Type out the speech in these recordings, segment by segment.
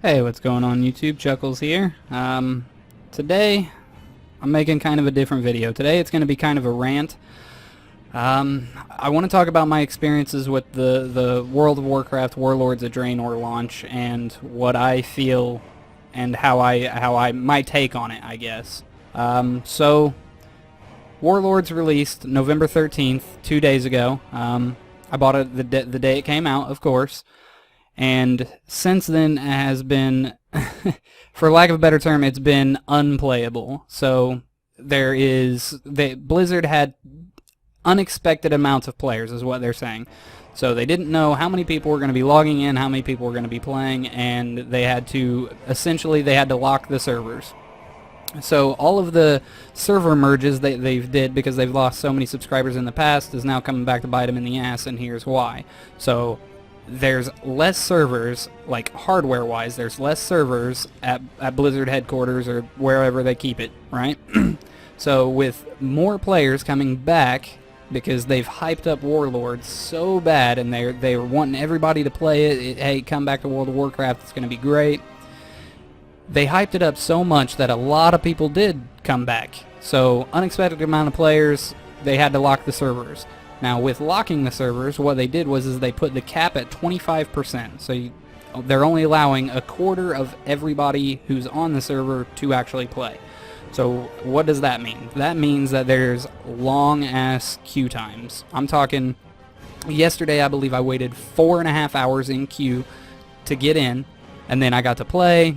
Hey, what's going on YouTube? Chuckles here. Today I'm making kind of a different video. Today it's going to be kind of a rant. I want to talk about my experiences with the World of Warcraft Warlords of Draenor launch and what I feel and how I my take on it, I guess. So Warlords released November 13th, 2 days ago. I bought it the day it came out, of course. And since then it has been, for lack of a better term, it's been unplayable. So Blizzard had unexpected amounts of players is what they're saying. So they didn't know how many people were going to be logging in, how many people were going to be playing, and they had to lock the servers. So all of the server merges that they've did because they've lost so many subscribers in the past is now coming back to bite them in the ass, and here's why. So there's less servers, like hardware-wise, there's less servers at Blizzard headquarters or wherever they keep it, right? So with more players coming back, because they've hyped up Warlords so bad, and they're wanting everybody to play it, hey, come back to World of Warcraft, it's going to be great. They hyped it up so much that a lot of people did come back. So unexpected amount of players, they had to lock the servers. Now, with locking the servers, what they did was they put the cap at 25%. So they're only allowing a quarter of everybody who's on the server to actually play. So what does that mean? That means that there's long-ass queue times. I'm talking, yesterday I believe I waited 4.5 hours in queue to get in. And then I got to play,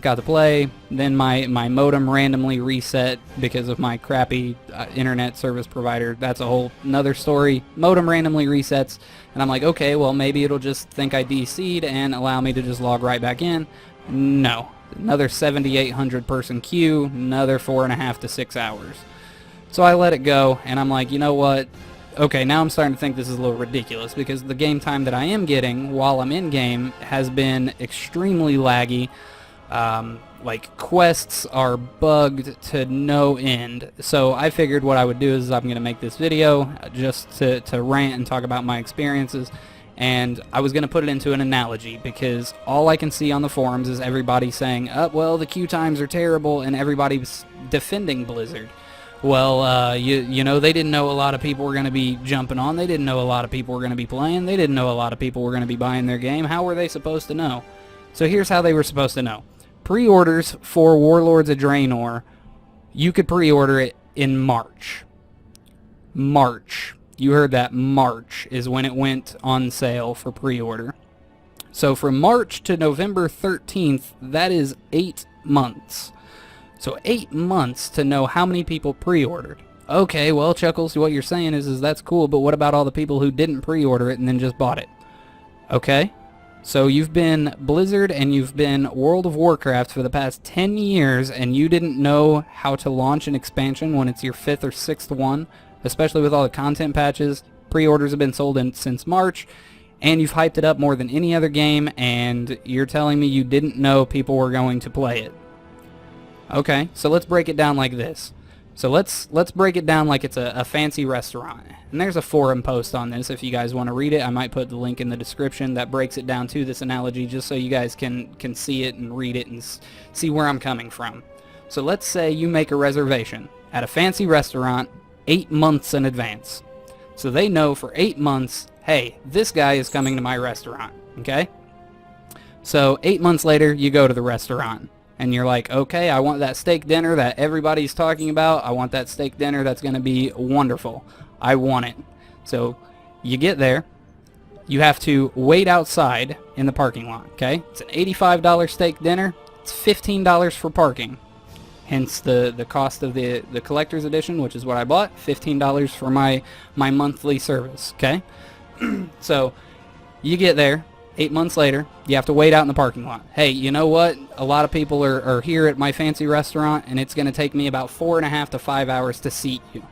then my modem randomly reset because of my crappy internet service provider. That's a whole nother story. Modem randomly resets, and I'm like, okay, well maybe it'll just think I DC'd and allow me to just log right back in. No. Another 7,800 person queue, another 4.5 to 6 hours. So I let it go, and I'm like, you know what? Okay, now I'm starting to think this is a little ridiculous because the game time that I am getting while I'm in-game has been extremely laggy. Like, quests are bugged to no end. So I figured what I would do is I'm going to make this video just to rant and talk about my experiences. And I was going to put it into an analogy because all I can see on the forums is everybody saying, oh, well, the queue times are terrible, and everybody's defending Blizzard. Well, you know, they didn't know a lot of people were going to be jumping on. They didn't know a lot of people were going to be playing. They didn't know a lot of people were going to be buying their game. How were they supposed to know? So here's how they were supposed to know. Pre-orders for Warlords of Draenor, you could pre-order it in March. March. You heard that. March is when it went on sale for pre-order. So from March to November 13th, that is 8 months. So 8 months to know how many people pre-ordered. Okay, well, Chuckles, what you're saying is that's cool, but what about all the people who didn't pre-order it and then just bought it? Okay, so you've been Blizzard and you've been World of Warcraft for the past 10 years, and you didn't know how to launch an expansion when it's your 5th or 6th one, especially with all the content patches. Pre-orders have been sold since March, and you've hyped it up more than any other game, and you're telling me you didn't know people were going to play it. Okay, so let's break it down like this. So let's break it down like it's a fancy restaurant. And there's a forum post on this if you guys want to read it. I might put the link in the description that breaks it down to this analogy just so you guys can see it and read it and see where I'm coming from. So let's say you make a reservation at a fancy restaurant 8 months in advance. So they know for 8 months, hey, this guy is coming to my restaurant, okay? So 8 months later, you go to the restaurant. And you're like, okay, I want that steak dinner that everybody's talking about. I want that steak dinner that's going to be wonderful. I want it. So you get there. You have to wait outside in the parking lot, okay? It's an $85 steak dinner. It's $15 for parking. Hence the cost of the collector's edition, which is what I bought. $15 for my monthly service, okay? So you get there. 8 months later, you have to wait out in the parking lot. Hey, you know what? A lot of people are here at my fancy restaurant, and it's going to take me about 4.5 to 5 hours to seat you.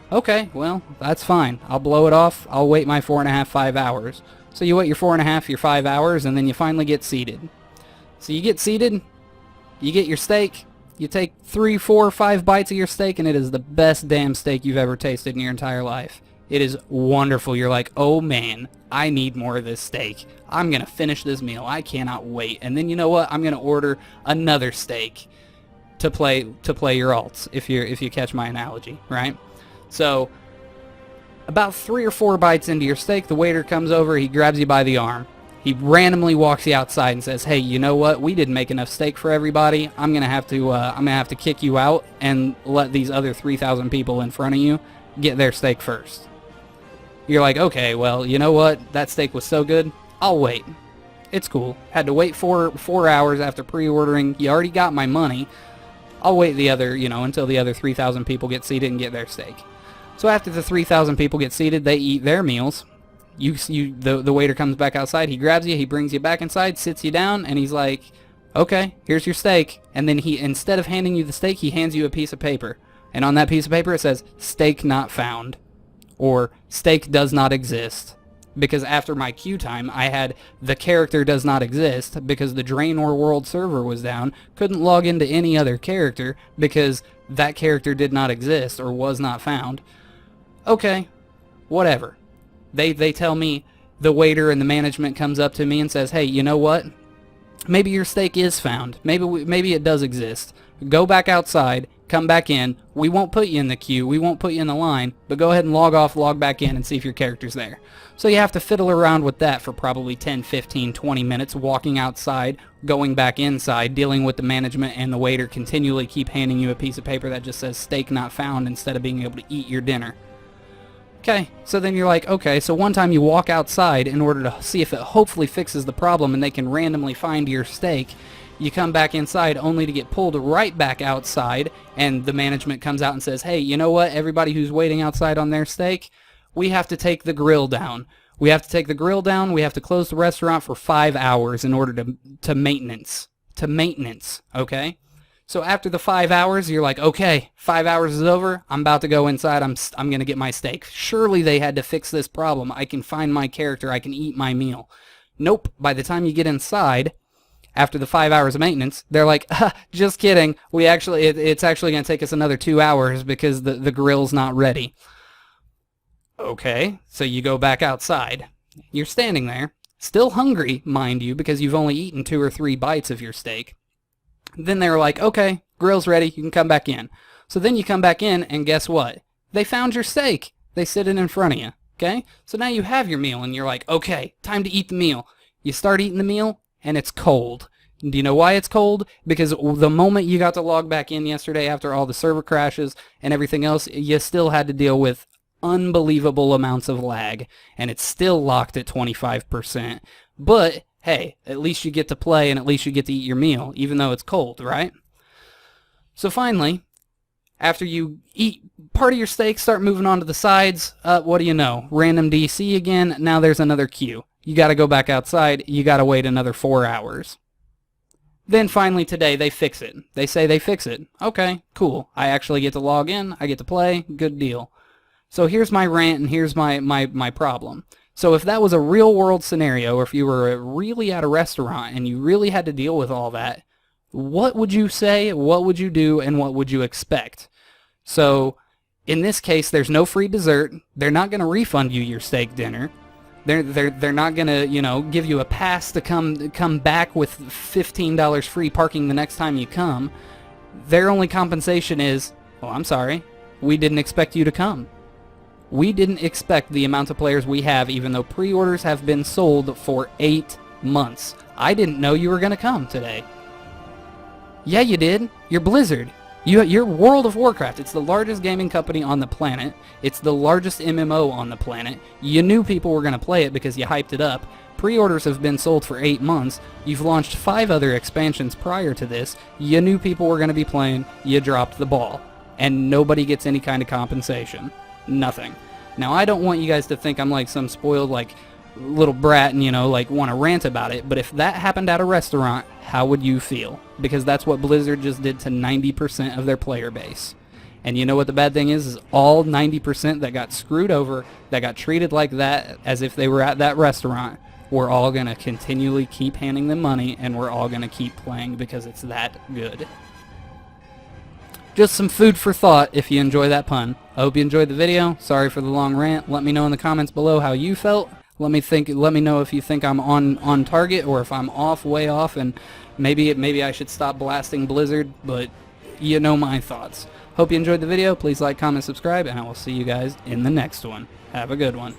Okay, well, that's fine. I'll blow it off. I'll wait my 4.5, 5 hours. So you wait your 4.5, your 5 hours, and then you finally get seated. So you get seated, you get your steak, you take 3, 4, 5 bites of your steak, and it is the best damn steak you've ever tasted in your entire life. It is wonderful. You're like, oh man, I need more of this steak. I'm going to finish this meal. I cannot wait. And then you know what? I'm going to order another steak to play your alts, if you catch my analogy, right? So about 3 or 4 bites into your steak, the waiter comes over, he grabs you by the arm. He randomly walks you outside and says, "Hey, you know what? We didn't make enough steak for everybody. I'm gonna have to kick you out and let these other 3,000 people in front of you get their steak first." You're like, okay, well, you know what? That steak was so good, I'll wait. It's cool. Had to wait 4 hours after pre-ordering. You already got my money. I'll wait until the other 3,000 people get seated and get their steak. So after the 3,000 people get seated, they eat their meals. The waiter comes back outside. He grabs you. He brings you back inside, sits you down, and he's like, "Okay, here's your steak." And then instead of handing you the steak, he hands you a piece of paper. And on that piece of paper, it says, "Steak not found," or "Steak does not exist." Because after my queue time, I had the character does not exist because the Draenor world server was down. Couldn't log into any other character because that character did not exist or was not found. Okay, whatever. They tell me, the waiter and the management comes up to me and says, "Hey, you know what? Maybe your steak is found. Maybe it does exist. Go back outside, come back in. We won't put you in the queue. We won't put you in the line, but go ahead and log off, log back in, and see if your character's there." So you have to fiddle around with that for probably 10, 15, 20 minutes, walking outside, going back inside, dealing with the management and the waiter continually keep handing you a piece of paper that just says "steak not found" instead of being able to eat your dinner. Okay, so then you're like, okay, so one time you walk outside in order to see if it hopefully fixes the problem and they can randomly find your steak. You come back inside only to get pulled right back outside, and the management comes out and says, "Hey, you know what? Everybody who's waiting outside on their steak, we have to take the grill down. We have to take the grill down. We have to close the restaurant for 5 hours in order to maintenance. To maintenance, okay?" So after the 5 hours, you're like, okay, 5 hours is over. I'm about to go inside. I'm going to get my steak. Surely they had to fix this problem. I can find my character. I can eat my meal. Nope. By the time you get inside, after the 5 hours of maintenance, they're like, "Just kidding. It's actually going to take us another 2 hours because the grill's not ready." Okay, so you go back outside. You're standing there, still hungry, mind you, because you've only eaten 2 or 3 bites of your steak. Then they were like, "Okay, grill's ready. You can come back in." So then you come back in, and guess what? They found your steak. They sit it in front of you. Okay? So now you have your meal, and you're like, okay, time to eat the meal. You start eating the meal, and it's cold. Do you know why it's cold? Because the moment you got to log back in yesterday after all the server crashes and everything else, you still had to deal with unbelievable amounts of lag, and it's still locked at 25%. But hey, at least you get to play and at least you get to eat your meal, even though it's cold, right? So finally, after you eat part of your steak, start moving on to the sides, what do you know? Random DC again, now there's another queue. You gotta go back outside, you gotta wait another 4 hours. Then finally today, they fix it. They say they fix it. Okay, cool. I actually get to log in, I get to play, good deal. So here's my rant and here's my problem. So if that was a real world scenario, or if you were really at a restaurant and you really had to deal with all that, what would you say, what would you do, and what would you expect? So in this case, there's no free dessert. They're not going to refund you your steak dinner. They're not going to, give you a pass to come back with $15 free parking the next time you come. Their only compensation is, "Oh, I'm sorry, we didn't expect you to come. We didn't expect the amount of players we have, even though pre-orders have been sold for 8 months. I didn't know you were going to come today." Yeah, you did. You're Blizzard. You're World of Warcraft. It's the largest gaming company on the planet. It's the largest MMO on the planet. You knew people were going to play it because you hyped it up. Pre-orders have been sold for 8 months. You've launched 5 other expansions prior to this. You knew people were going to be playing. You dropped the ball. And nobody gets any kind of compensation. Nothing. Now, I don't want you guys to think I'm like some spoiled little brat and want to rant about it, but if that happened at a restaurant, how would you feel? Because that's what Blizzard just did to 90% of their player base. And you know what the bad thing is all 90% that got screwed over, that got treated like that as if they were at that restaurant, we're all going to continually keep handing them money, and we're all going to keep playing because it's that good. Just some food for thought if you enjoy that pun. I hope you enjoyed the video. Sorry for the long rant. Let me know in the comments below how you felt. Let me know if you think I'm on target or if I'm way off, and maybe I should stop blasting Blizzard, but you know my thoughts. Hope you enjoyed the video. Please like, comment, subscribe, and I will see you guys in the next one. Have a good one.